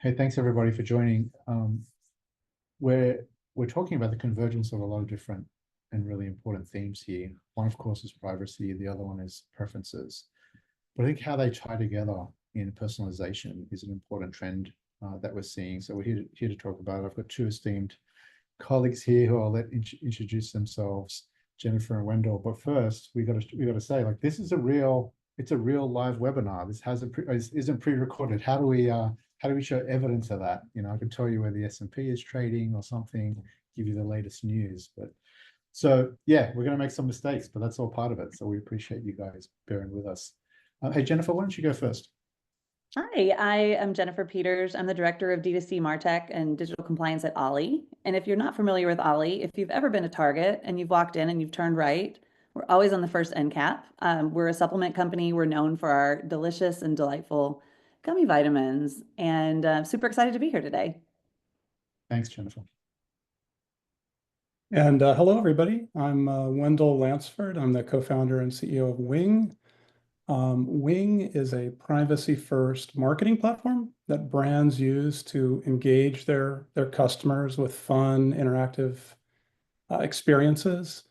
Hey, thanks everybody for joining. We're talking about the convergence of a lot of different and really important themes here. One, of course, is privacy. The other one is preferences. But I think how they tie together in personalization is an important trend that we're seeing. So we're here to talk about it. I've got two esteemed colleagues here who I'll let introduce themselves, Jennifer and Wendell. But first, we got to say, like, this is it's a real live webinar. This isn't pre-recorded. How do we show evidence of that? You know, I can tell you where the S&P is trading or something, give you the latest news. But so yeah, we're going to make some mistakes, but that's all part of it. So we appreciate you guys bearing with us. Hey, Jennifer, why don't you go first? Hi, I am Jennifer Peters. I'm the Director of D2C MarTech and Digital Compliance at OLLY. And if you're not familiar with OLLY, if you've ever been to Target and you've walked in and you've turned right, we're always on the first end cap. We're a supplement company. We're known for our delicious and delightful gummy vitamins, and super excited to be here today. Thanks, Jennifer. And hello, everybody. I'm Wendell Lansford. I'm the co-founder and CEO of Wyng. Wyng is a privacy-first marketing platform that brands use to engage their customers with fun, interactive experiences.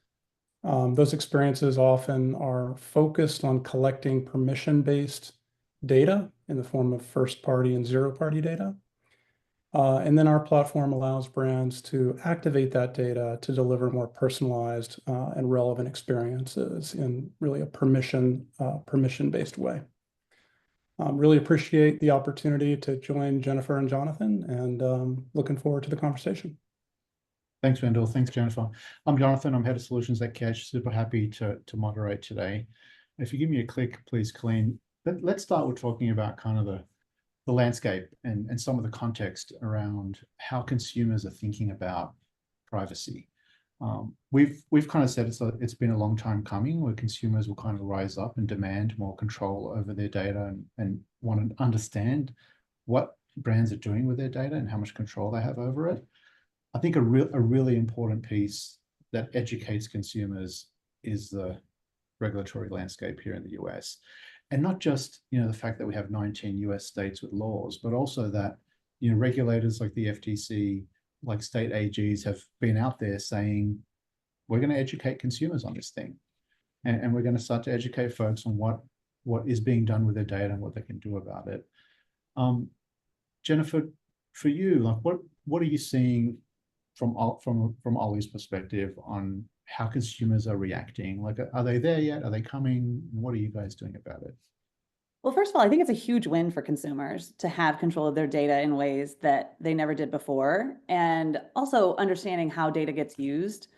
Those experiences often are focused on collecting permission-based data in the form of first-party and zero-party data. And then our platform allows brands to activate that data to deliver more personalized and relevant experiences in really a permission-based way. Really appreciate the opportunity to join Jennifer and Jonathan, and looking forward to the conversation. Thanks, Wendell. Thanks, Jennifer. I'm Jonathan. I'm Head of Solutions at Ketch. Super happy to moderate today. If you give me a click, please, Colleen. Let's start with talking about kind of the landscape and some of the context around how consumers are thinking about privacy. We've kind of said it's been a long time coming where consumers will kind of rise up and demand more control over their data and want to understand what brands are doing with their data and how much control they have over it. I think a really important piece that educates consumers is the regulatory landscape here in the US. And not just, the fact that we have 19 US states with laws, but also that, regulators like the FTC, like state AGs have been out there saying, we're going to educate consumers on this thing. And we're going to start to educate folks on what is being done with their data and what they can do about it. Jennifer, for you, like what are you seeing from OLLY's perspective on how consumers are reacting? Like, are they there yet? Are they coming? What are you guys doing about it? Well, first of all, I think it's a huge win for consumers to have control of their data in ways that they never did before. And also understanding how data gets used.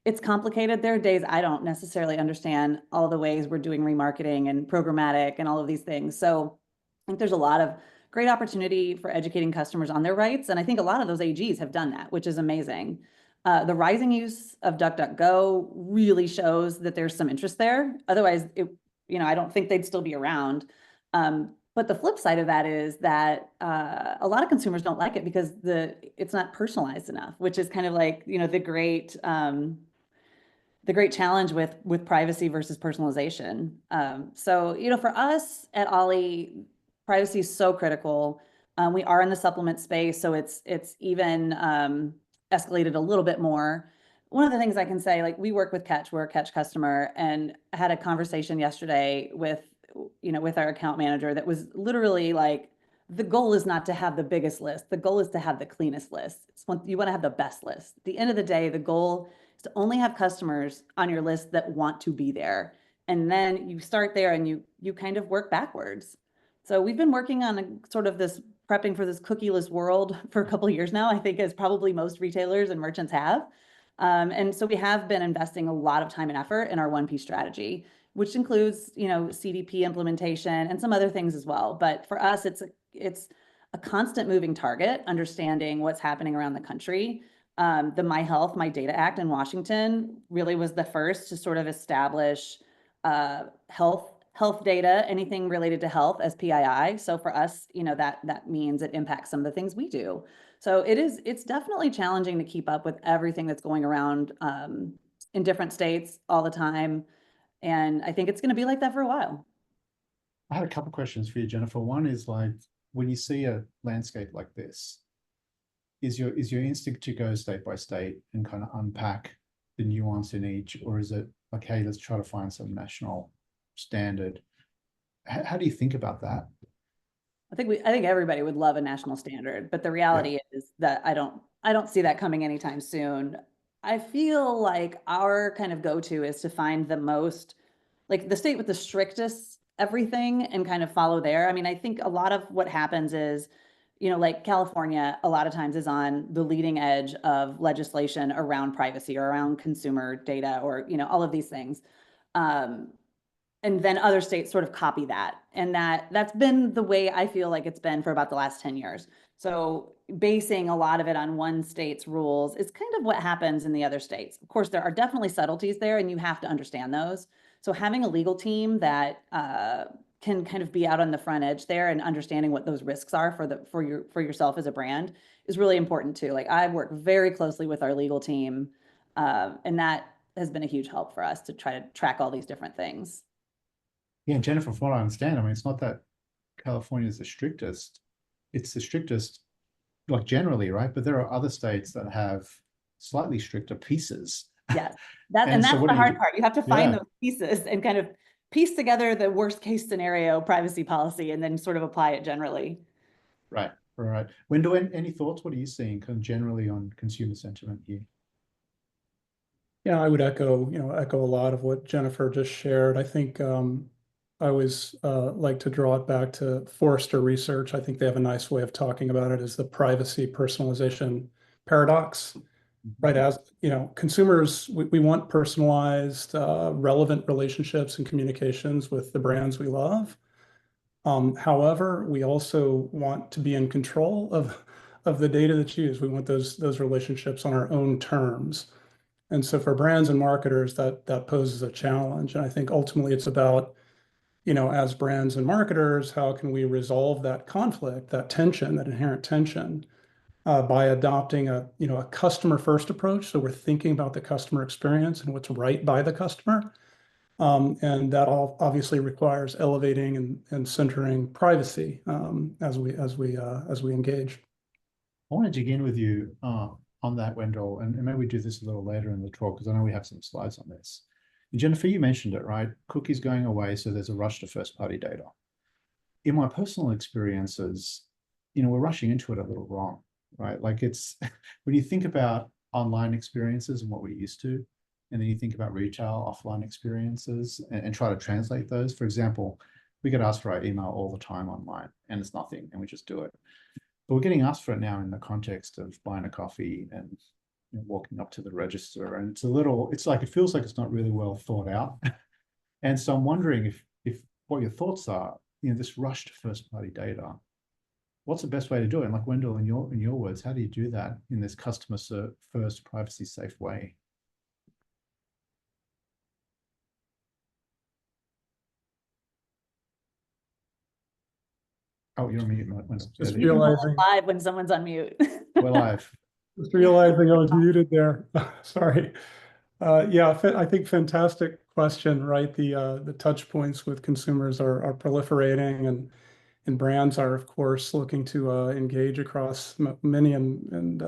It's complicated. There are days I don't necessarily understand all the ways we're doing remarketing and programmatic and all of these things. So I think there's a lot of great opportunity for educating customers on their rights. And I think a lot of those AGs have done that, which is amazing. The rising use of DuckDuckGo really shows that there's some interest there. Otherwise, I don't think they'd still be around. But the flip side of that is that a lot of consumers don't like it because it's not personalized enough, which is kind of like, the great challenge with privacy versus personalization. So, for us at OLLY, privacy is so critical. We are in the supplement space, so it's even escalated a little bit more. One of the things I can say, like, we work with Ketch, we're a Ketch customer, and I had a conversation yesterday with our account manager that was literally like, the goal is not to have the biggest list. The goal is to have the cleanest list. You want to have the best list. At the end of the day, the goal is to only have customers on your list that want to be there. And then you start there and you kind of work backwards. So we've been working on sort of this prepping for this cookieless world for a couple of years now, I think, as probably most retailers and merchants have. And so we have been investing a lot of time and effort in our 1P strategy, which includes, CDP implementation and some other things as well. But for us, it's a constant moving target, understanding what's happening around the country. The My Health, My Data Act in Washington really was the first to sort of establish health data, anything related to health, as PII. So for us, that means it impacts some of the things we do. So it's definitely challenging to keep up with everything that's going around in different states all the time. And I think it's going to be like that for a while. I had a couple of questions for you, Jennifer. One is like, when you see a landscape like this, is your instinct to go state by state and kind of unpack the nuance in each, or is it like, hey, let's try to find some national standard? How do you think about that? I think everybody would love a national standard, but the reality is that I don't see that coming anytime soon. I feel like our kind of go-to is to find the most, like the state with the strictest everything and kind of follow there. I mean, I think a lot of what happens is, like California, a lot of times is on the leading edge of legislation around privacy or around consumer data or, all of these things. Um, and then other states sort of copy that. And that's been the way I feel like it's been for about the last 10 years. So basing a lot of it on one state's rules is kind of what happens in the other states. Of course, there are definitely subtleties there and you have to understand those. So having a legal team that can kind of be out on the front edge there and understanding what those risks are for yourself as a brand is really important too. Like I work very closely with our legal team, and that has been a huge help for us to try to track all these different things. Yeah, Jennifer, from what I understand, I mean, it's not that California is the strictest. It's the strictest, like generally, right? But there are other states that have slightly stricter pieces. Yes, And so that's what the do you hard do? part. You have to find Yeah, those pieces and kind of piece together the worst case scenario privacy policy and then sort of apply it generally. right, right. Wendell, any thoughts? What are you seeing kind of generally on consumer sentiment here? Yeah, I would echo a lot of what Jennifer just shared. I think I always like to draw it back to Forrester research. I think they have a nice way of talking about it as the privacy personalization paradox, right? As consumers, we want personalized, relevant relationships and communications with the brands we love. However, we also want to be in control of the data that's used. We want those relationships on our own terms. And so for brands and marketers, that poses a challenge. And I think ultimately it's about, as brands and marketers, how can we resolve that conflict, that tension, that inherent tension, by adopting a customer first approach. So we're thinking about the customer experience and what's right by the customer. And that all obviously requires elevating and centering privacy as we engage. I want to dig in with you on that, Wendell, and maybe we do this a little later in the talk because I know we have some slides on this. And Jennifer, you mentioned it, right? Cookies going away, so there's a rush to first-party data. In my personal experiences, we're rushing into it a little wrong, right? Like it's when you think about online experiences and what we're used to, and then you think about retail offline experiences and try to translate those. For example, we get asked for our email all the time online, and it's nothing, and we just do it. But we're getting asked for it now in the context of buying a coffee and walking up to the register. And it's like, it feels like it's not really well thought out. And so I'm wondering if what your thoughts are, this rush to first party data, what's the best way to do it? And like Wendell, in your words, how do you do that in this customer first privacy safe way? Oh, you're on mute, Wendell. Just You can tell us realizing live when someone's on mute. We're live. Just realizing I was muted there. Sorry. Yeah, I think fantastic question, right? The touch points with consumers are proliferating, and brands are, of course, looking to engage across many and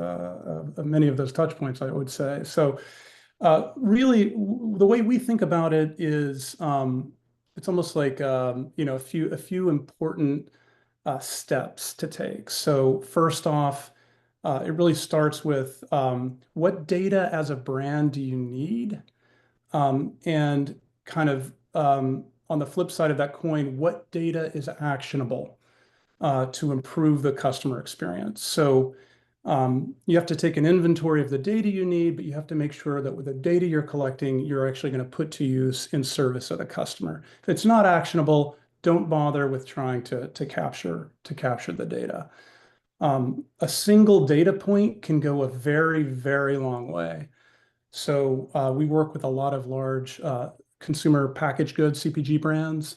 many of those touch points, I would say. So, really, the way we think about it is it's almost like a few important steps to take. So, first off, it really starts with what data as a brand do you need? And kind of on the flip side of that coin, what data is actionable to improve the customer experience? So you have to take an inventory of the data you need, but you have to make sure that with the data you're collecting, you're actually going to put to use in service of the customer. If it's not actionable, don't bother with trying to capture the data. A single data point can go a very, very long way. So we work with a lot of large consumer packaged goods, CPG brands.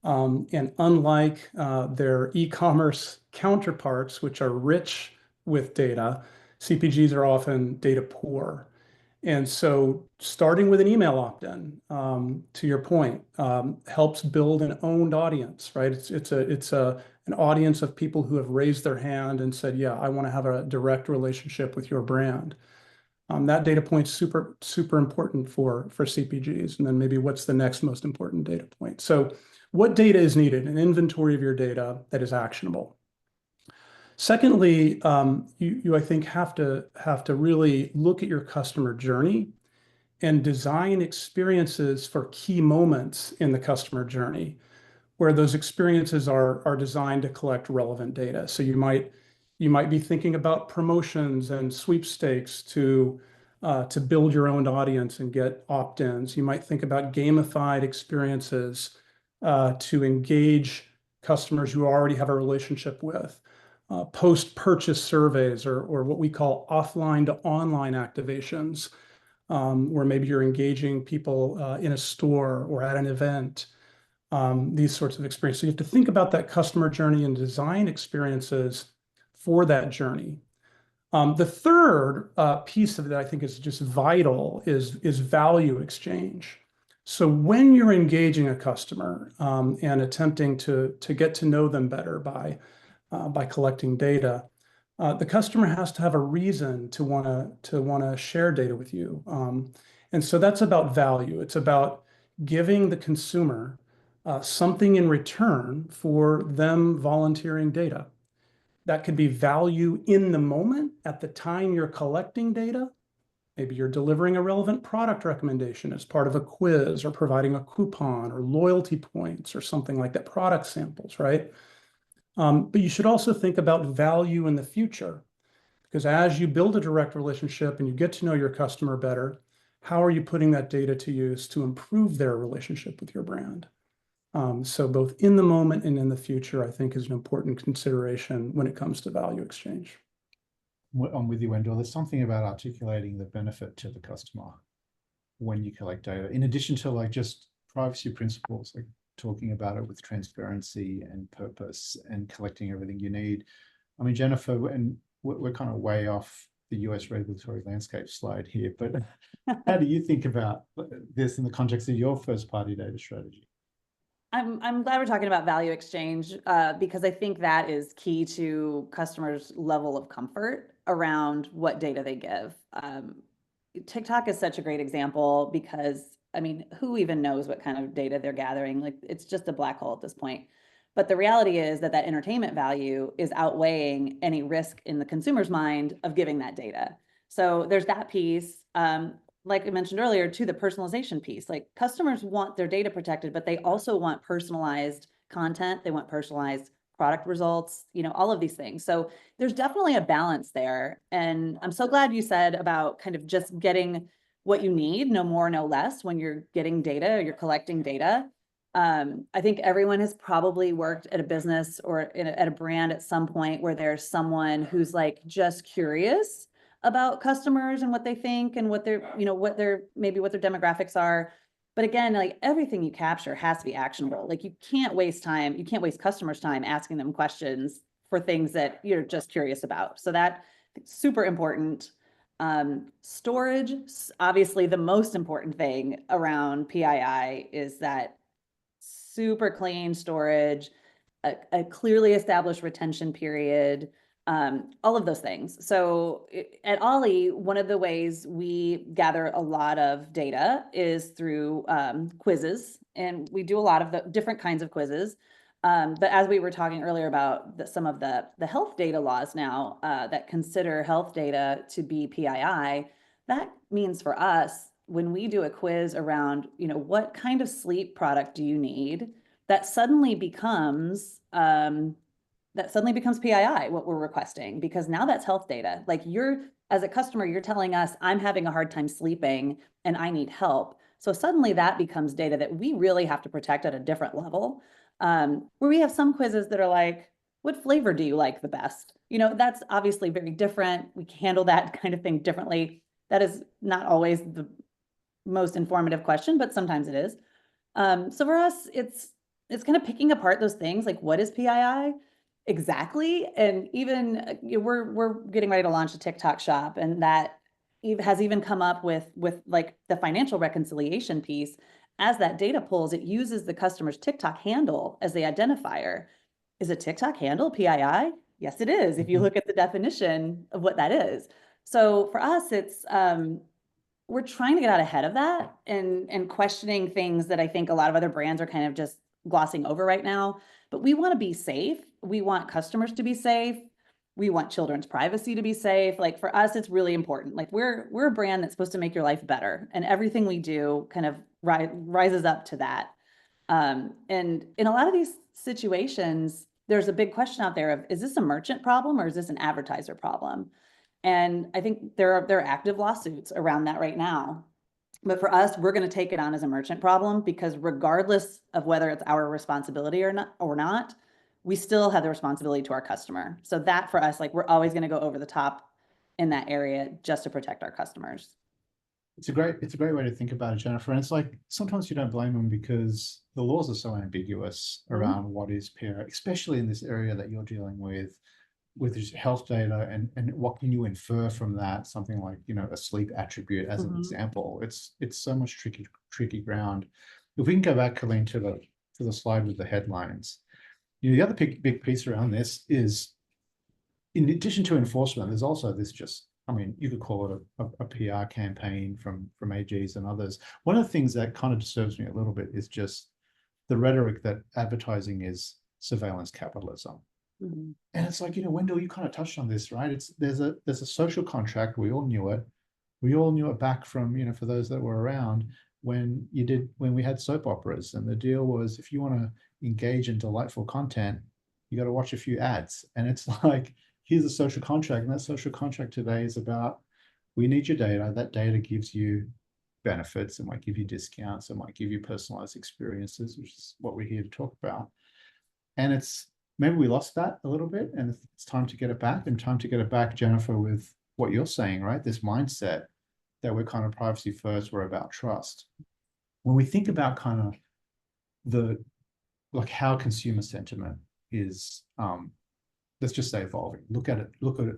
And unlike their e-commerce counterparts, which are rich with data, CPGs are often data poor. And so starting with an email opt-in, to your point, helps build an owned audience, right? It's an audience of people who have raised their hand and said, yeah, I want to have a direct relationship with your brand. That data point's super important for CPGs. And then maybe what's the next most important data point? So what data is needed? An inventory of your data that is actionable. Secondly, you I think have to really look at your customer journey and design experiences for key moments in the customer journey, where those experiences are designed to collect relevant data. So you might be thinking about promotions and sweepstakes to build your own audience and get opt-ins. You might think about gamified experiences to engage customers you already have a relationship with. Post-purchase surveys or what we call offline to online activations, where maybe you're engaging people in a store or at an event, these sorts of experiences. So you have to think about that customer journey and design experiences for that journey. The third piece of it that I think is just vital is value exchange. So when you're engaging a customer and attempting to get to know them better by collecting data, the customer has to have a reason to want to share data with you. And so that's about value. It's about giving the consumer something in return for them volunteering data. That could be value in the moment at the time you're collecting data. Maybe you're delivering a relevant product recommendation as part of a quiz or providing a coupon or loyalty points or something like that, product samples, right? But you should also think about value in the future, because as you build a direct relationship and you get to know your customer better, how are you putting that data to use to improve their relationship with your brand? So both in the moment and in the future, I think is an important consideration when it comes to value exchange. I'm with you, Wendell. There's something about articulating the benefit to the customer when you collect data, in addition to like just privacy principles, like talking about it with transparency and purpose and collecting everything you need. I mean, Jennifer, and we're kind of way off the US regulatory landscape slide here, but how do you think about this in the context of your first party data strategy? I'm glad we're talking about value exchange because I think that is key to customers' level of comfort around what data they give. TikTok is such a great example because, I mean, who even knows what kind of data they're gathering? Like, it's just a black hole at this point. But the reality is that entertainment value is outweighing any risk in the consumer's mind of giving that data. So there's that piece. Like I mentioned earlier, to the personalization piece, like customers want their data protected, but they also want personalized content. They want personalized product results, you know, all of these things. So there's definitely a balance there. And I'm so glad you said about kind of just getting what you need, no more, no less, when you're getting data or you're collecting data. I think everyone has probably worked at a business or at a brand at some point where there's someone who's like just curious about customers and what they think and what their, you know, what their demographics are. But again, like everything you capture has to be actionable. Like you can't waste time. You can't waste customers' time asking them questions for things that you're just curious about. So that's super important. Storage, obviously the most important thing around PII is that super clean storage, a clearly established retention period, all of those things. So at OLLY, one of the ways we gather a lot of data is through quizzes, and we do a lot of the different kinds of quizzes. But as we were talking earlier about some of the health data laws now that consider health data to be PII, that means for us, when we do a quiz around, you know, what kind of sleep product do you need, that suddenly becomes PII, what we're requesting, because now that's health data. Like you're, as a customer, you're telling us, I'm having a hard time sleeping and I need help. So suddenly that becomes data that we really have to protect at a different level. Where we have some quizzes that are like, what flavor do you like the best? You know, that's obviously very different. We handle that kind of thing differently. That is not always the most informative question, but sometimes it is. So for us, it's kind of picking apart those things, like what is PII exactly? And even we're getting ready to launch a TikTok shop, and that has even come up with like the financial reconciliation piece. As that data pulls, it uses the customer's TikTok handle as the identifier. is a TikTok handle PII? Yes, it is, if you look at the definition of what that is. So for us, it's we're trying to get out ahead of that and questioning things that I think a lot of other brands are kind of just glossing over right now. But we want to be safe. We want customers to be safe. We want children's privacy to be safe. Like for us, it's really important. Like we're a brand that's supposed to make your life better, and everything we do kind of rises up to that. And in a lot of these situations, there's a big question out there of, is this a merchant problem or is this an advertiser problem? And I think there are active lawsuits around that right now. But for us, we're going to take it on as a merchant problem, because regardless of whether it's our responsibility or not, we still have the responsibility to our customer. So that for us, like we're always going to go over the top in that area just to protect our customers. It's a great way to think about it, Jennifer. And it's like sometimes you don't blame them because the laws are so ambiguous around what is PR, especially in this area that you're dealing with this health data, and what can you infer from that? Something like, you know, a sleep attribute as an example. It's so much tricky ground. If we can go back, Colleen, to the slide with the headlines. You know, the other big piece around this is, in addition to enforcement, there's also this just, I mean, you could call it a PR campaign from AGs and others. One of the things that kind of disturbs me a little bit is just the rhetoric that advertising is surveillance capitalism. And it's like, you know, Wendell, you kind of touched on this, right? There's a social contract. We all knew it. We all knew it back from, you know, for those that were around when we had soap operas, and the deal was, if you want to engage in delightful content, you got to watch a few ads. And it's like, here's a social contract, and that social contract today is about, we need your data. That data gives you benefits. It might give you discounts. It might give you personalized experiences, which is what we're here to talk about. And it's, maybe we lost that a little bit, and it's time to get it back, and time to get it back, Jennifer, with what you're saying, right? This mindset that we're kind of privacy first, we're about trust. When we think about kind of like how consumer sentiment is, let's just say evolving, look at it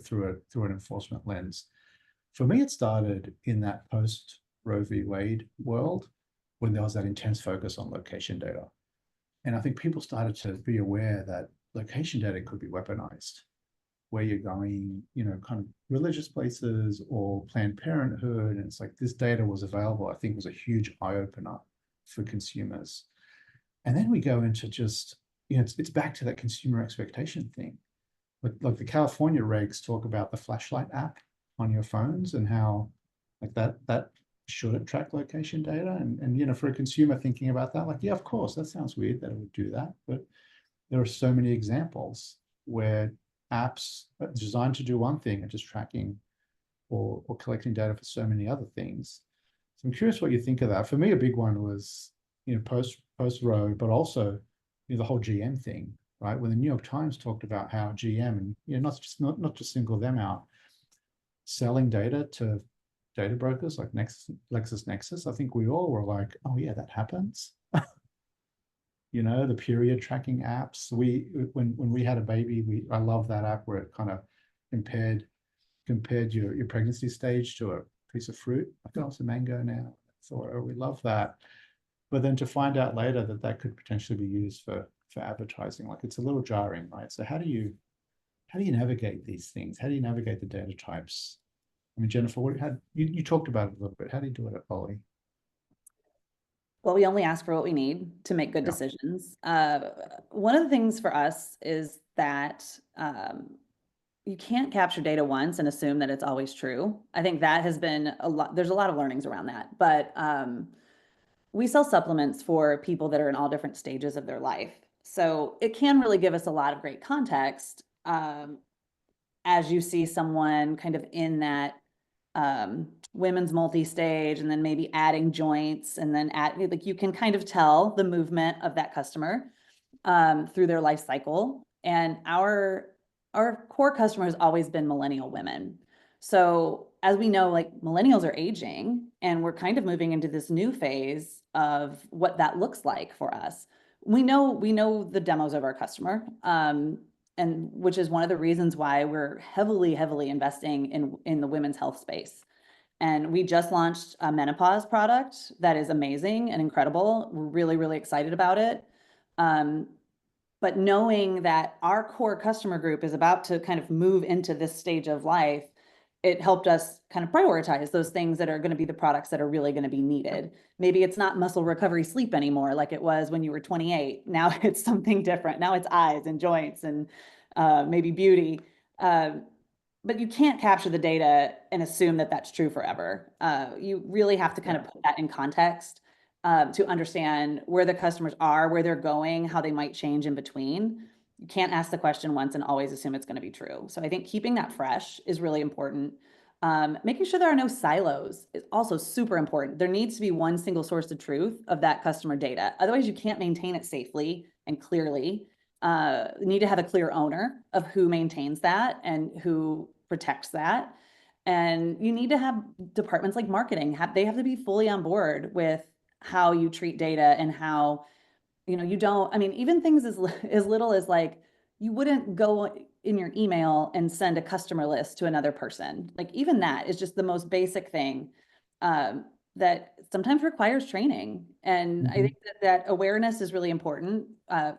through an enforcement lens. For me, it started in that post Roe v. Wade world, when there was that intense focus on location data. And I think people started to be aware that location data could be weaponized, where you're going, you know, kind of religious places or Planned Parenthood. And it's like, this data was available, I think was a huge eye-opener for consumers. And then we go into just, you know, it's back to that consumer expectation thing. Like the California regs talk about the flashlight app on your phones, and how like that shouldn't track location data. And you know, for a consumer thinking about that, like, yeah, of course, that sounds weird that it would do that. But there are so many examples where apps designed to do one thing are just tracking or collecting data for so many other things. So I'm curious what you think of that. For me, a big one was, you know, post Roe, but also, you know, the whole GM thing, right? When the New York Times talked about how GM, and you know, not to single them out, selling data to data brokers like LexisNexis, I think we all were like, oh yeah, that happens. You know, the period tracking apps. When we had a baby, I love that app where it kind of compared your pregnancy stage to a piece of fruit. Like, oh, it's a mango now. So we love that. But then to find out later that could potentially be used for advertising, like, it's a little jarring, right? So how do you navigate these things? How do you navigate the data types? I mean, Jennifer, you talked about it a little bit. How do you do it at OLLY? Well, we only ask for what we need to make good decisions. One of the things for us is that you can't capture data once and assume that it's always true. I think that has been there's a lot of learnings around that. But we sell supplements for people that are in all different stages of their life. So it can really give us a lot of great context as you see someone kind of in that women's multi-stage, and then maybe adding joints, and then like you can kind of tell the movement of that customer through their life cycle. And our core customer has always been millennial women. So as we know, like, millennials are aging, and we're kind of moving into this new phase of what that looks like for us. We know the demos of our customer, and which is one of the reasons why we're heavily investing in the women's health space. And we just launched a menopause product that is amazing and incredible. We're really excited about it. But knowing that our core customer group is about to kind of move into this stage of life, it helped us kind of prioritize those things that are going to be the products that are really going to be needed. Maybe it's not muscle recovery sleep anymore like it was when you were 28. Now it's something different. Now it's eyes and joints and maybe beauty. But you can't capture the data and assume that that's true forever. You really have to kind of put that in context to understand where the customers are, where they're going, how they might change in between. You can't ask the question once and always assume it's going to be true. So I think keeping that fresh is really important. Making sure there are no silos is also super important. There needs to be one single source of truth of that customer data. Otherwise, you can't maintain it safely and clearly. You need to have a clear owner of who maintains that and who protects that. And you need to have departments like marketing, they have to be fully on board with how you treat data and how, you don't, I mean, even things as little as like, you wouldn't go in your email and send a customer list to another person. Like even that is just the most basic thing that sometimes requires training. And I think that awareness is really important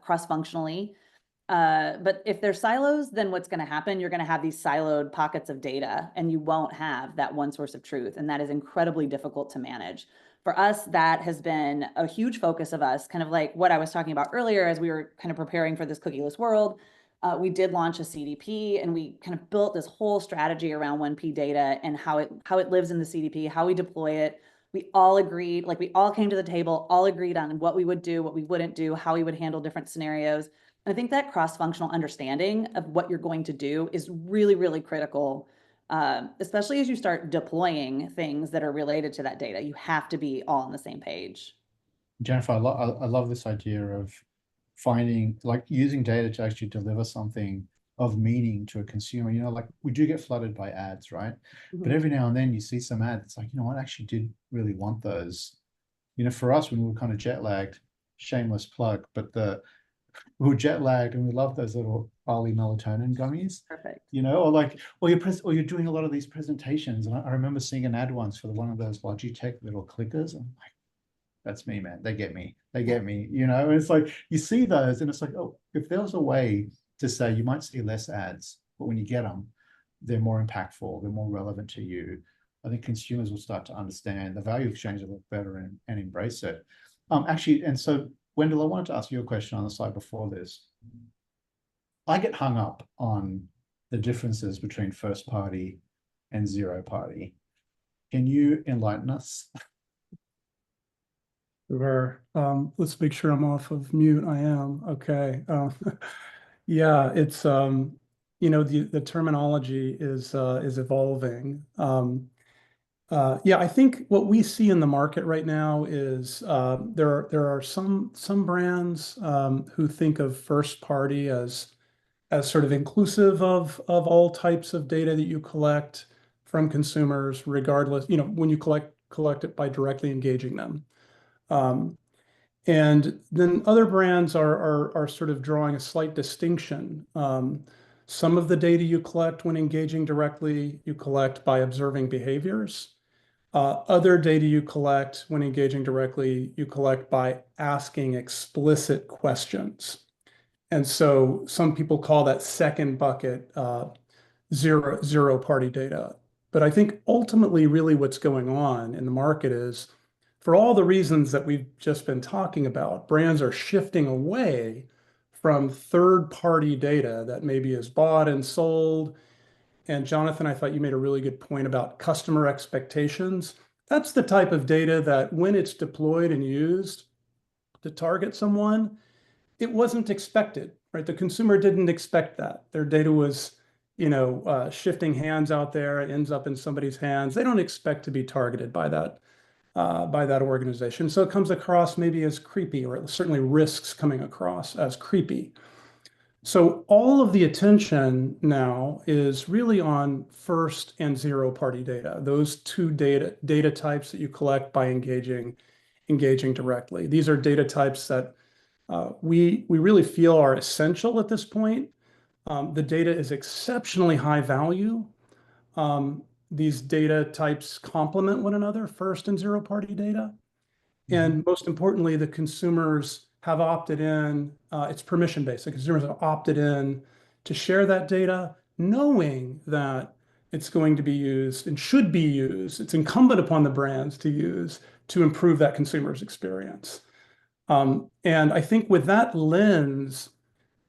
cross-functionally. But if there's silos, then what's going to happen? You're going to have these siloed pockets of data and you won't have that one source of truth. And that is incredibly difficult to manage. For us, that has been a huge focus of us, kind of like what I was talking about earlier as we were kind of preparing for this cookieless world. We did launch a CDP and we kind of built this whole strategy around 1P data and how it lives in the CDP, how we deploy it. We all agreed, like we all came to the table, all agreed on what we would do, what we wouldn't do, how we would handle different scenarios. I think that cross-functional understanding of what you're going to do is really, really critical, especially as you start deploying things that are related to that data. You have to be all on the same page. Jennifer, I love this idea of finding, like using data to actually deliver something of meaning to a consumer. Like we do get flooded by ads, right? But every now and then you see some ads, it's like, what, I actually did really want those. For us, when we were kind of jet lagged, shameless plug, but we were jet lagged and we loved those little OLLY melatonin gummies. Perfect. Or you're doing a lot of these presentations. And I remember seeing an ad once for one of those Logitech little clickers. I'm like, that's me, man. They get me. And it's like, you see those and it's like, oh, if there was a way to say you might see less ads, but when you get them, they're more impactful, they're more relevant to you. I think consumers will start to understand the value exchange a little better and embrace it. Actually, and so Wendell, I wanted to ask you a question on the slide before this. I get hung up on the differences between first party and zero party. Can you enlighten us? Sure. Let's make sure I'm off of mute. I am. Okay. Yeah, it's the terminology is evolving. Yeah, I think what we see in the market right now is there are some brands who think of first party as sort of inclusive of all types of data that you collect from consumers, regardless, when you collect it by directly engaging them. And then other brands are sort of drawing a slight distinction. Some of the data you collect when engaging directly, you collect by observing behaviors. Other data you collect when engaging directly, you collect by asking explicit questions. And so some people call that second bucket zero party data. But I think ultimately really what's going on in the market is, for all the reasons that we've just been talking about, brands are shifting away from third-party data that maybe is bought and sold. And Jonathan, I thought you made a really good point about customer expectations. That's the type of data that when it's deployed and used to target someone, it wasn't expected, right? The consumer didn't expect that. Their data was, shifting hands out there. It ends up in somebody's hands. They don't expect to be targeted by that organization. So it comes across maybe as creepy, or certainly risks coming across as creepy. So all of the attention now is really on first and zero party data, those two data types that you collect by engaging directly. These are data types that we really feel are essential at this point. The data is exceptionally high value. These data types complement one another, first and zero party data. And most importantly, the consumers have opted in, it's permission based. The consumers have opted in to share that data, knowing that it's going to be used and should be used. It's incumbent upon the brands to use to improve that consumer's experience. And I think with that lens,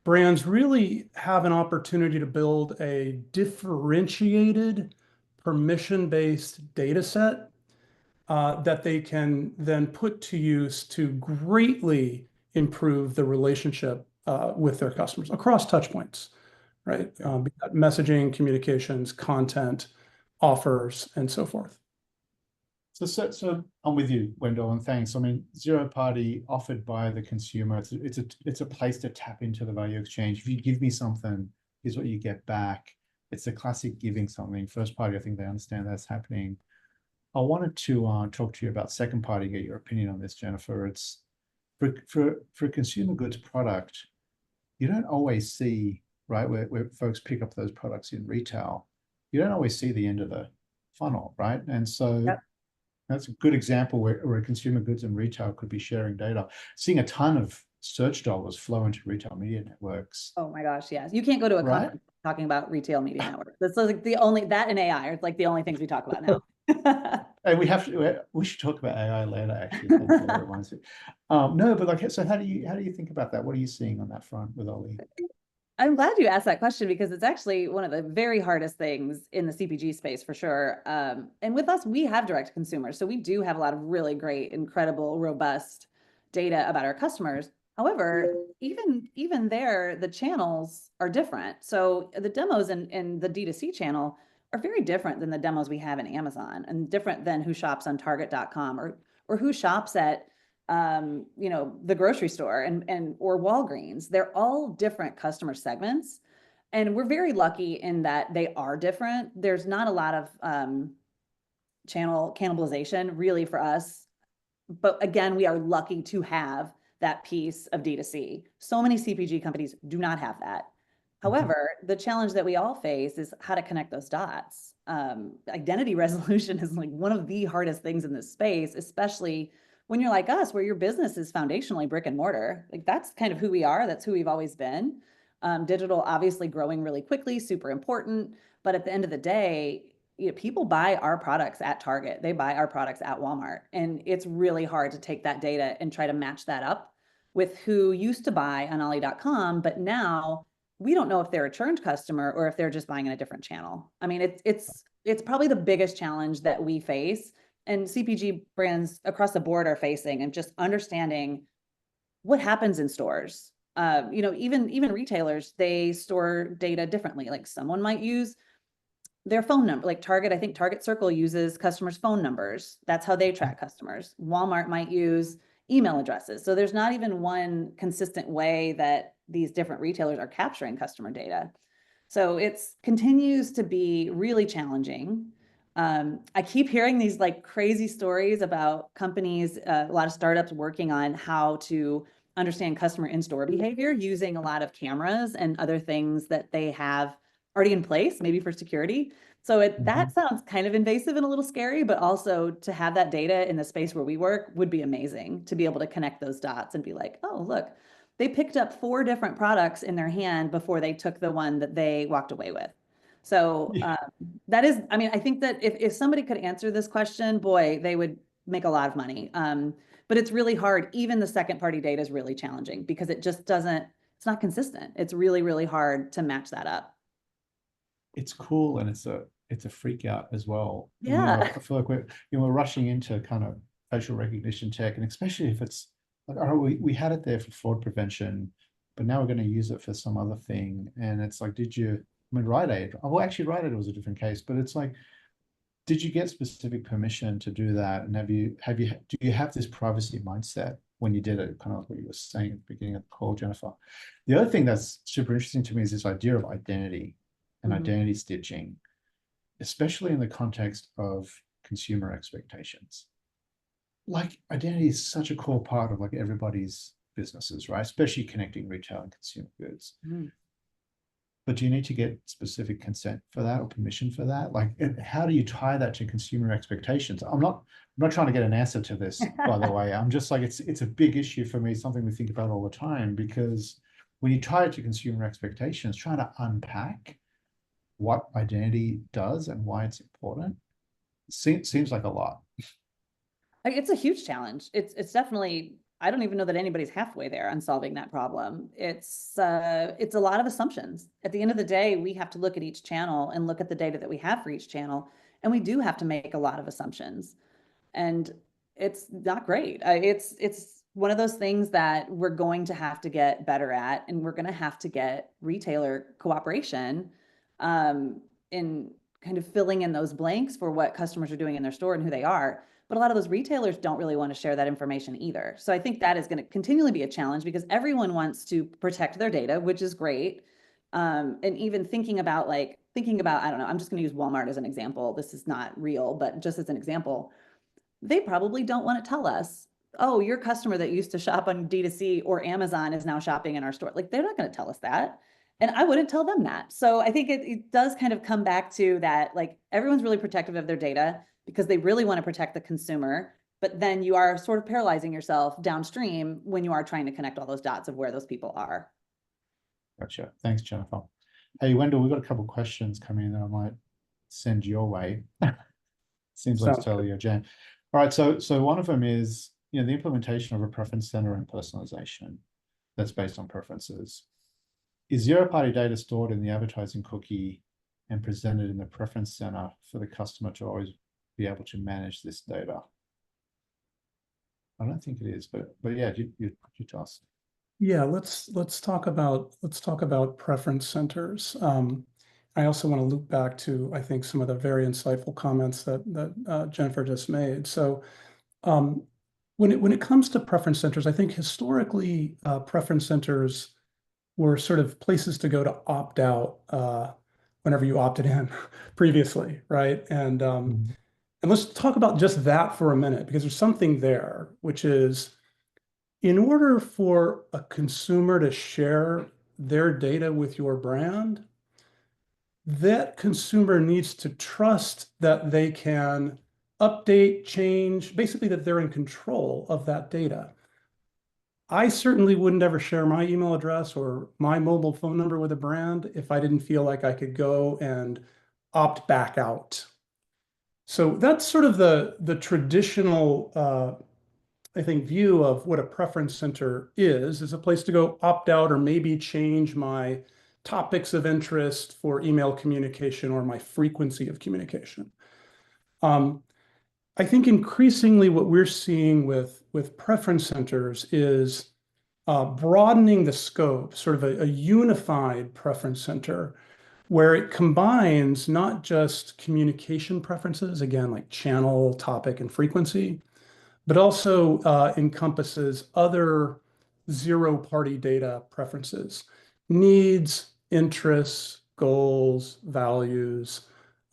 brands really have an opportunity to build a differentiated, permission-based data set that they can then put to use to greatly improve the relationship with their customers across touch points, right? Messaging, communications, content, offers, and so forth. So I'm with you, Wendell, and thanks. I mean, zero party offered by the consumer. It's a place to tap into the value exchange. If you give me something, here's what you get back. It's a classic giving something. First party, I think they understand that's happening. I wanted to talk to you about second party, get your opinion on this, Jennifer. It's for a consumer goods product, you don't always see, right, where folks pick up those products in retail, you don't always see the end of the funnel, right? And so Yep. that's a good example where consumer goods and retail could be sharing data. Seeing a ton of search dollars flow into retail media networks. Oh my gosh, yes. You can't go to a Right? conference talking about retail media networks. That's like the only, that and AI are like the only things we talk about now. And we should talk about AI later, actually. Thanks, that reminds me. No, but like, so how do you think about that? What are you seeing on that front with OLLY? I'm glad you asked that question because it's actually one of the very hardest things in the CPG space for sure. And with us, we have direct consumers. So we do have a lot of really great, incredible, robust data about our customers. However, even there, the channels are different. So the demos in the D2C channel are very different than the demos we have in Amazon and different than who shops on Target.com or who shops at the grocery store and or Walgreens. They're all different customer segments. And we're very lucky in that they are different. There's not a lot of channel cannibalization really for us. But again, we are lucky to have that piece of D2C. So many CPG companies do not have that. However, the challenge that we all face is how to connect those dots. Identity resolution is like one of the hardest things in this space, especially when you're like us, where your business is foundationally brick and mortar. Like that's kind of who we are. That's who we've always been. Digital obviously growing really quickly, super important. But at the end of the day, people buy our products at Target. They buy our products at Walmart. And it's really hard to take that data and try to match that up with who used to buy on olly.com, but now we don't know if they're a churned customer or if they're just buying in a different channel. I mean, it's probably the biggest challenge that we face and CPG brands across the board are facing, and just understanding what happens in stores. Even retailers, they store data differently. Like someone might use their phone number, like Target. I think Target Circle uses customers' phone numbers. That's how they track customers. Walmart might use email addresses. So there's not even one consistent way that these different retailers are capturing customer data. So it's continues to be really challenging. I keep hearing these like crazy stories about companies, a lot of startups working on how to understand customer in-store behavior using a lot of cameras and other things that they have already in place, maybe for security. So that sounds kind of invasive and a little scary, but also to have that data in the space where we work would be amazing to be able to connect those dots and be like, oh, look, they picked up 4 different products in their hand before they took the one that they walked away with. So that is, I mean, I think that if somebody could answer this question, boy, they would make a lot of money. But it's really hard. Even the second party data is really challenging because it just doesn't, it's not consistent. It's really, really hard to match that up. It's cool, and it's a freak out as well. Yeah. I feel like we're rushing into kind of facial recognition tech, and especially if it's like, all right, we had it there for fraud prevention, but now we're going to use it for some other thing. And it's like, I mean, Rite Aid, well, actually Rite Aid was a different case, but it's like, did you get specific permission to do that? And do you have this privacy mindset when you did it? Kind of like what you were saying at the beginning of the call, Jennifer. The other thing that's super interesting to me is this idea of identity and identity stitching, especially in the context of consumer expectations. Like identity is such a core part of like everybody's businesses, right? Especially connecting retail and consumer goods. but do you need to get specific consent for that or permission for that? Like, how do you tie that to consumer expectations? I'm not trying to get an answer to this, by the way. I'm just like, it's a big issue for me, something we think about all the time, because when you tie it to consumer expectations, trying to unpack what identity does and why it's important seems like a lot. It's a huge challenge. It's definitely, I don't even know that anybody's halfway there on solving that problem. It's a lot of assumptions. At the end of the day, we have to look at each channel and look at the data that we have for each channel, and we do have to make a lot of assumptions. And it's not great. It's one of those things that we're going to have to get better at, and we're going to have to get retailer cooperation in kind of filling in those blanks for what customers are doing in their store and who they are. But a lot of those retailers don't really want to share that information either. So I think that is going to continually be a challenge because everyone wants to protect their data, which is great. And even thinking about, I don't know, I'm just going to use Walmart as an example. This is not real, but just as an example, they probably don't want to tell us, oh, your customer that used to shop on D2C or Amazon is now shopping in our store. Like, they're not going to tell us that. And I wouldn't tell them that. So I think it does kind of come back to that, like, everyone's really protective of their data because they really want to protect the consumer. But then you are sort of paralyzing yourself downstream when you are trying to connect all those dots of where those people are. Gotcha. Thanks, Jennifer. Hey, Wendell, we've got a couple of questions coming in that I might send your way. Seems like it's totally your jam. All right, so one of them is, the implementation of a preference center and personalization that's based on preferences. Is zero-party data stored in the advertising cookie and presented in the preference center for the customer to always be able to manage this data? I don't think it is, but yeah, you tell us. Yeah, let's talk about preference centers. I also want to loop back to, I think, some of the very insightful comments that Jennifer just made. So when it comes to preference centers, I think historically preference centers were sort of places to go to opt out whenever you opted in previously, right? And let's talk about just that for a minute, because there's something there, which is, in order for a consumer to share their data with your brand, that consumer needs to trust that they can update, change, basically that they're in control of that data. I certainly wouldn't ever share my email address or my mobile phone number with a brand if I didn't feel like I could go and opt back out. So that's sort of the traditional I think, view of what a preference center is a place to go opt out or maybe change my topics of interest for email communication or my frequency of communication. I think increasingly what we're seeing with preference centers is broadening the scope, sort of a unified preference center where it combines not just communication preferences, again, like channel, topic, and frequency, but also encompasses other zero-party data preferences, needs, interests, goals, values,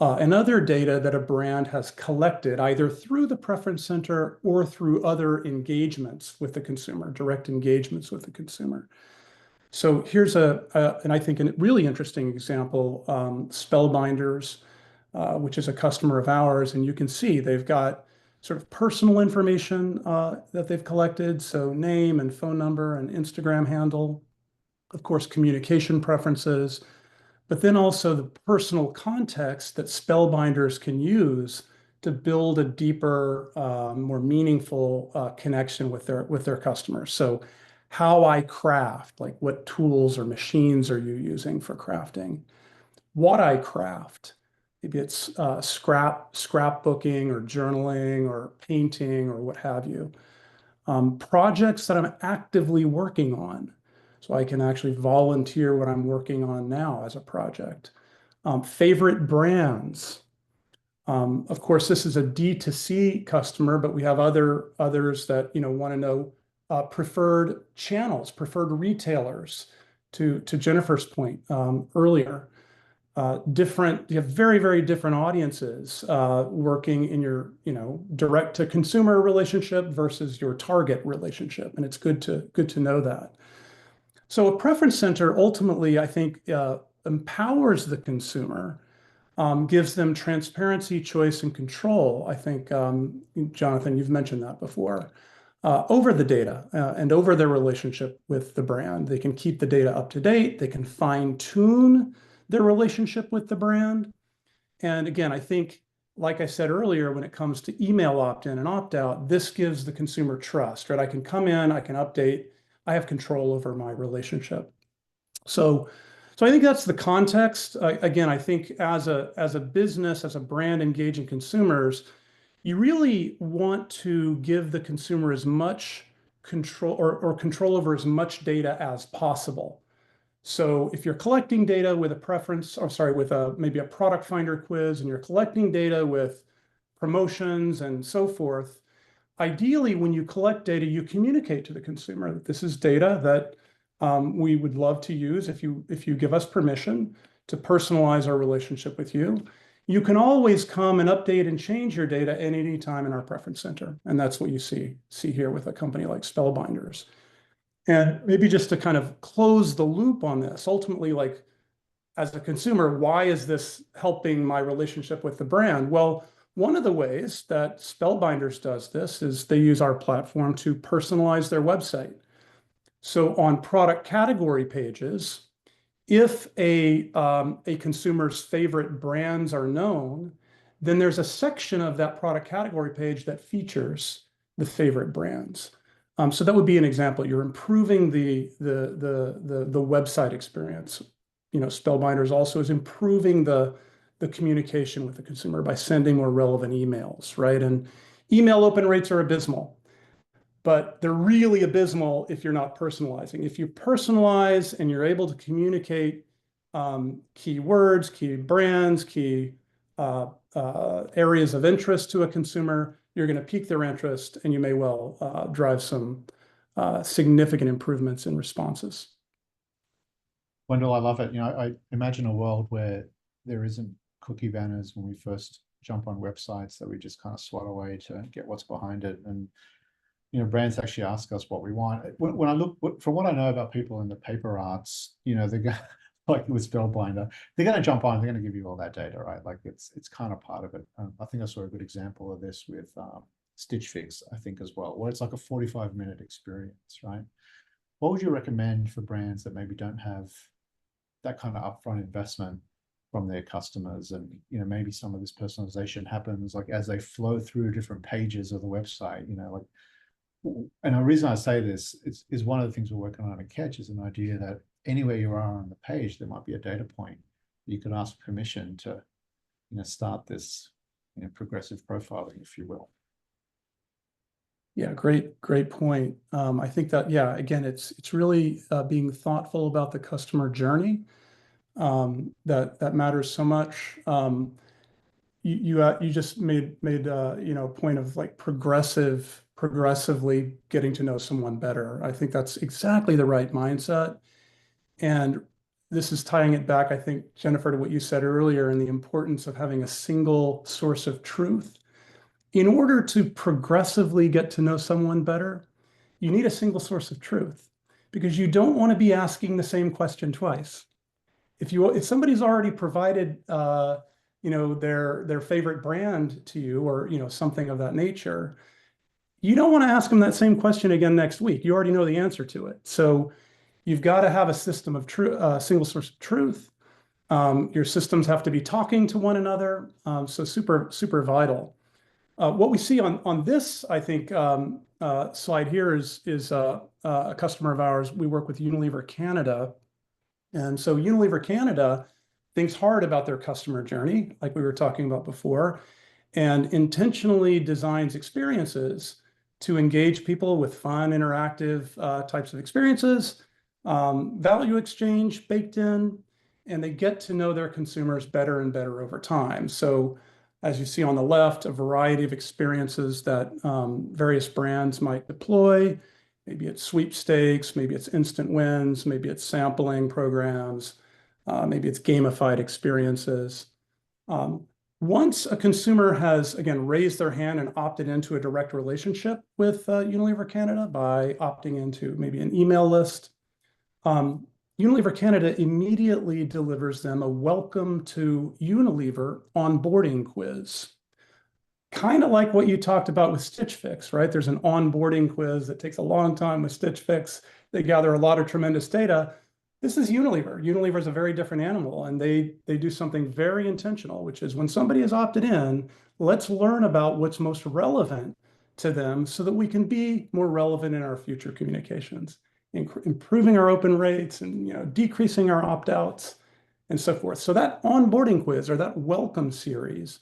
and other data that a brand has collected either through the preference center or through other engagements with the consumer, direct engagements with the consumer. So here's and I think a really interesting example, Spellbinders, which is a customer of ours, and you can see they've got sort of personal information that they've collected, so name and phone number and Instagram handle, of course, communication preferences, but then also the personal context that Spellbinders can use to build a deeper, more meaningful connection with their customers. So how I craft, like what tools or machines are you using for crafting? What I craft. Maybe it's scrapbooking or journaling or painting or what have you. Projects that I'm actively working on. So I can actually volunteer what I'm working on now as a project. Favorite brands. Of course, this is a D2C customer, but we have others that want to know preferred channels, preferred retailers. To Jennifer's point earlier. You have very, very different audiences working in your, direct to consumer relationship versus your target relationship. And it's good to know that. So a preference center ultimately, I think, empowers the consumer, gives them transparency, choice, and control. I think, Jonathan, you've mentioned that before, over the data and over their relationship with the brand. They can keep the data up to date. They can fine-tune their relationship with the brand. And again, I think, like I said earlier, when it comes to email opt-in and opt-out, this gives the consumer trust, right? I can come in, I can update, I have control over my relationship. So I think that's the context. Again, I think as a business, as a brand engaging consumers, you really want to give the consumer as much control or control over as much data as possible. So if you're collecting data with a preference, or sorry, with maybe a product finder quiz, and you're collecting data with promotions and so forth, ideally, when you collect data, you communicate to the consumer that this is data that we would love to use if you give us permission to personalize our relationship with you. You can always come and update and change your data at any time in our preference center. And that's what you see here with a company like Spellbinders. And maybe just to kind of close the loop on this, ultimately, like as a consumer, why is this helping my relationship with the brand? Well, one of the ways that Spellbinders does this is they use our platform to personalize their website. So on product category pages, if a consumer's favorite brands are known, then there's a section of that product category page that features the favorite brands. So that would be an example. You're improving the website experience. You know, Spellbinders also is improving the communication with the consumer by sending more relevant emails, right? And email open rates are abysmal, but they're really abysmal if you're not personalizing. If you personalize and you're able to communicate keywords, key brands, key areas of interest to a consumer, you're going to pique their interest, and you may well drive some significant improvements in responses. Wendell, I love it. You know, I imagine a world where there isn't cookie banners when we first jump on websites that we just kind of swat away to get what's behind it. And, you know, brands actually ask us what we want. When I look, from what I know about people in the paper arts, you know, they're going like with Spellbinder, they're going to jump on, they're going to give you all that data, right? Like it's kind of part of it. I think I saw a good example of this with Stitch Fix, I think, as well, where it's like a 45-minute experience, right? What would you recommend for brands that maybe don't have that kind of upfront investment from their customers? And, you know, maybe some of this personalization happens like as they flow through different pages of the website, you know, like, and the reason I say this is one of the things we're working on at Ketch is an idea that anywhere you are on the page, there might be a data point. You could ask permission to, you know, start this, you know, progressive profiling, if you will. Yeah, great point. I think that, yeah, again, it's really being thoughtful about the customer journey that matters so much. You just made you know, a point of like progressively getting to know someone better. I think that's exactly the right mindset. And this is tying it back, I think, Jennifer, to what you said earlier, and the importance of having a single source of truth. In order to progressively get to know someone better, you need a single source of truth, because you don't want to be asking the same question twice. If somebody's already provided you know, their favorite brand to you, or, you know, something of that nature, you don't want to ask them that same question again next week. You already know the answer to it. So you've got to have a system of single source of truth. Your systems have to be talking to one another. So super vital. What we see on this, I think, slide here is a customer of ours. We work with Unilever Canada. And so Unilever Canada thinks hard about their customer journey, like we were talking about before, and intentionally designs experiences to engage people with fun, interactive types of experiences, value exchange baked in, and they get to know their consumers better and better over time. So as you see on the left, a variety of experiences that various brands might deploy. Maybe it's sweepstakes, maybe it's instant wins, maybe it's sampling programs, maybe it's gamified experiences. Once a consumer has, again, raised their hand and opted into a direct relationship with Unilever Canada by opting into maybe an email list, Unilever Canada immediately delivers them a welcome to Unilever onboarding quiz. Kind of like what you talked about with Stitch Fix, right? There's an onboarding quiz that takes a long time with Stitch Fix. They gather a lot of tremendous data. This is Unilever. Unilever is a very different animal, and they do something very intentional, which is when somebody is opted in, let's learn about what's most relevant to them so that we can be more relevant in our future communications, improving our open rates and decreasing our opt-outs and so forth. So that onboarding quiz or that welcome series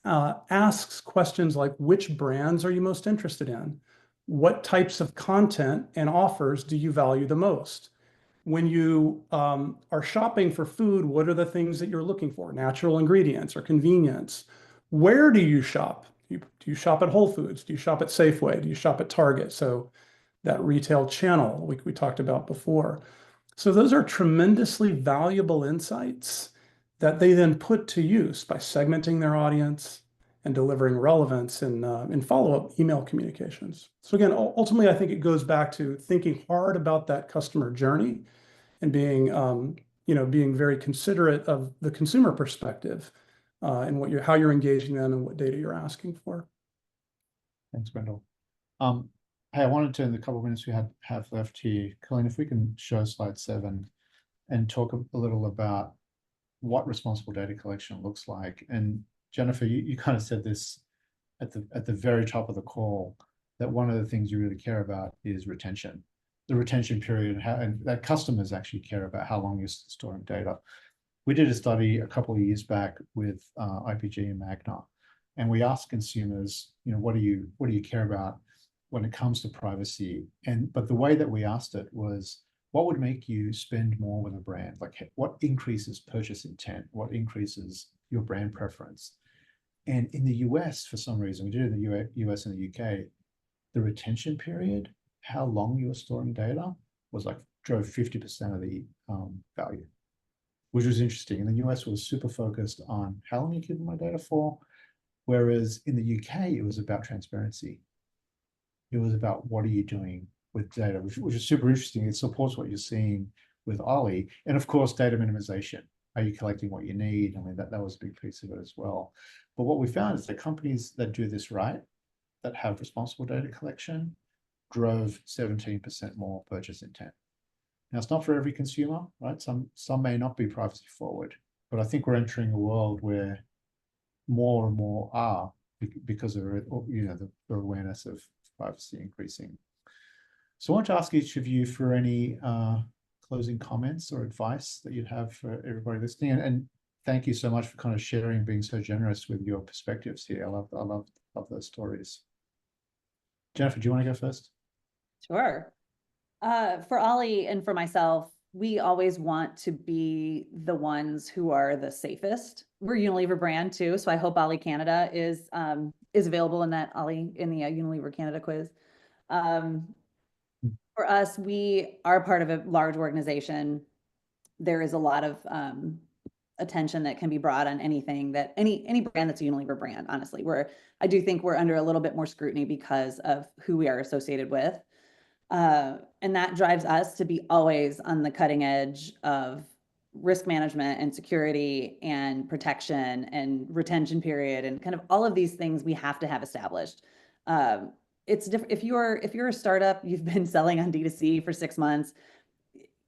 asks questions like, which brands are you most interested in? What types of content and offers do you value the most? When you are shopping for food, what are the things that you're looking for? Natural ingredients or convenience? Where do you shop? Do you shop at Whole Foods? Do you shop at Safeway? Do you shop at Target? So that retail channel we talked about before. So those are tremendously valuable insights that they then put to use by segmenting their audience and delivering relevance in follow-up email communications. So again, ultimately, I think it goes back to thinking hard about that customer journey and being very considerate of the consumer perspective and how you're engaging them and what data you're asking for. Thanks, Wendell. Hey, I wanted to, in the couple of minutes we have left here, Colleen, if we can show slide 7 and talk a little about what responsible data collection looks like. And Jennifer, you kind of said this at the very top of the call, that one of the things you really care about is retention, the retention period, and that customers actually care about how long you're storing data. We did a study a couple of years back with IPG and Magna, and we asked consumers, what do you care about when it comes to privacy? But the way that we asked it was, what would make you spend more with a brand? Like, what increases purchase intent? What increases your brand preference? And in the US, for some reason, we did it in the US and the UK, the retention period, how long you were storing data, drove 50% of the value, which was interesting. And the US was super focused on how long you keep my data for, whereas in the UK, it was about transparency. It was about what are you doing with data, which is super interesting. It supports what you're seeing with OLLY. And of course, data minimization. Are you collecting what you need? I mean, that was a big piece of it as well. But what we found is that companies that do this right, that have responsible data collection, drove 17% more purchase intent. Now, it's not for every consumer, right? Some may not be privacy forward, but I think we're entering a world where more and more are, because of the awareness of privacy increasing. So I want to ask each of you for any closing comments or advice that you'd have for everybody listening. And thank you so much for kind of sharing and being so generous with your perspectives here. I love those stories. Jennifer, do you want to go first? Sure. For OLLY and for myself, we always want to be the ones who are the safest. We're a Unilever brand too, so I hope OLLY Canada is available in that OLLY in the Unilever Canada quiz. For us, we are part of a large organization. There is a lot of attention that can be brought on anything that any brand that's a Unilever brand. Honestly, I do think we're under a little bit more scrutiny because of who we are associated with. And that drives us to be always on the cutting edge of risk management and security and protection and retention period and kind of all of these things we have to have established. It's different if you're a startup, you've been selling on D2C for 6 months,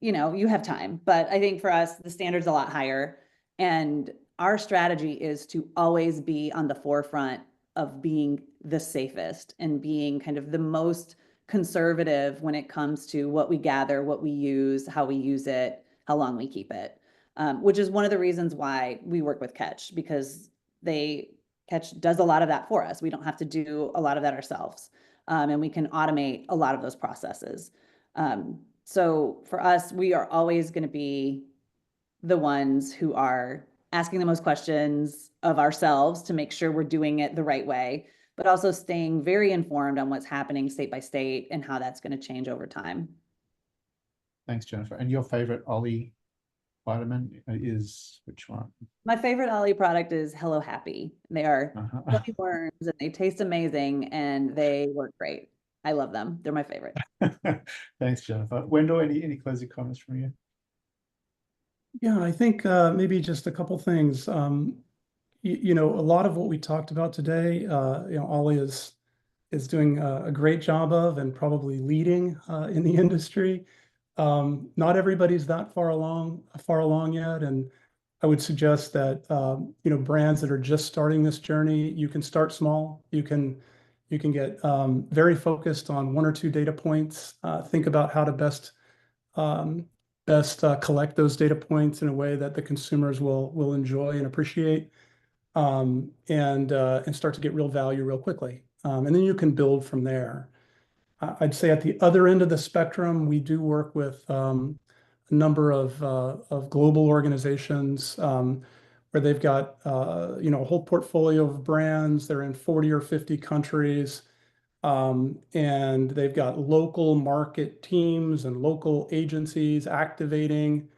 you have time. But I think for us, the standard's a lot higher. And our strategy is to always be on the forefront of being the safest and being kind of the most conservative when it comes to what we gather, what we use, how we use it, how long we keep it, which is one of the reasons why we work with Ketch, because Ketch does a lot of that for us. We don't have to do a lot of that ourselves, and we can automate a lot of those processes. So for us, we are always going to be the ones who are asking the most questions of ourselves to make sure we're doing it the right way, but also staying very informed on what's happening state by state and how that's going to change over time. Thanks, Jennifer. And your favorite OLLY vitamin is which one? My favorite OLLY product is Hello Happy. They are fluffy worms and they taste amazing and they work great. I love them. They're my favorite. Thanks, Jennifer. Wendell, any closing comments from you? Yeah, I think maybe just a couple things. You know, a lot of what we talked about today, you know, OLLY is doing a great job of and probably leading in the industry. Not everybody's that far along yet, and I would suggest that you know, brands that are just starting this journey, you can start small. You can get very focused on one or two data points. Think about how to best collect those data points in a way that the consumers will enjoy and appreciate, and start to get real value real quickly. And then you can build from there. I'd say at the other end of the spectrum, we do work with a number of global organizations where they've got you know, a whole portfolio of brands. They're in 40 or 50 countries. And they've got local market teams and local agencies activating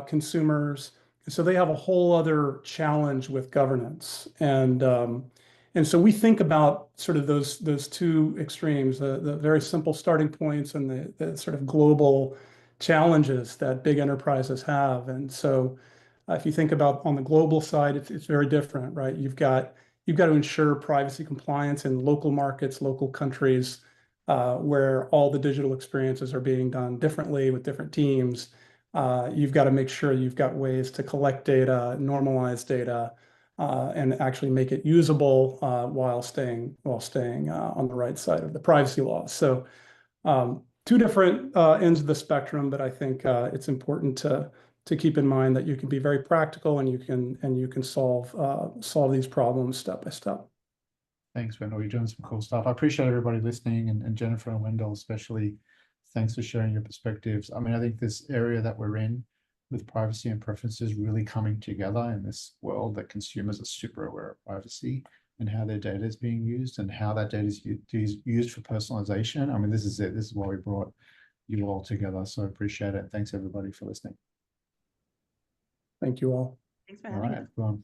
consumers. So they have a whole other challenge with governance. And so we think about sort of those two extremes, the very simple starting points and the sort of global challenges that big enterprises have. And so if you think about on the global side, it's very different, right? You've got to ensure privacy compliance in local markets, local countries, where all the digital experiences are being done differently with different teams. You've got to make sure you've got ways to collect data, normalize data, and actually make it usable while staying on the right side of the privacy laws. So two different ends of the spectrum, but I think it's important to keep in mind that you can be very practical and you can solve these problems step by step. Thanks, Wendell. You're doing some cool stuff. I appreciate everybody listening, and Jennifer and Wendell especially. Thanks for sharing your perspectives. I mean, I think this area that we're in with privacy and preferences really coming together in this world that consumers are super aware of privacy and how their data is being used and how that data is used for personalization. I mean, this is it. This is why we brought you all together. So I appreciate it. Thanks everybody for listening. Thank you all. Thanks for All having right, us. go on.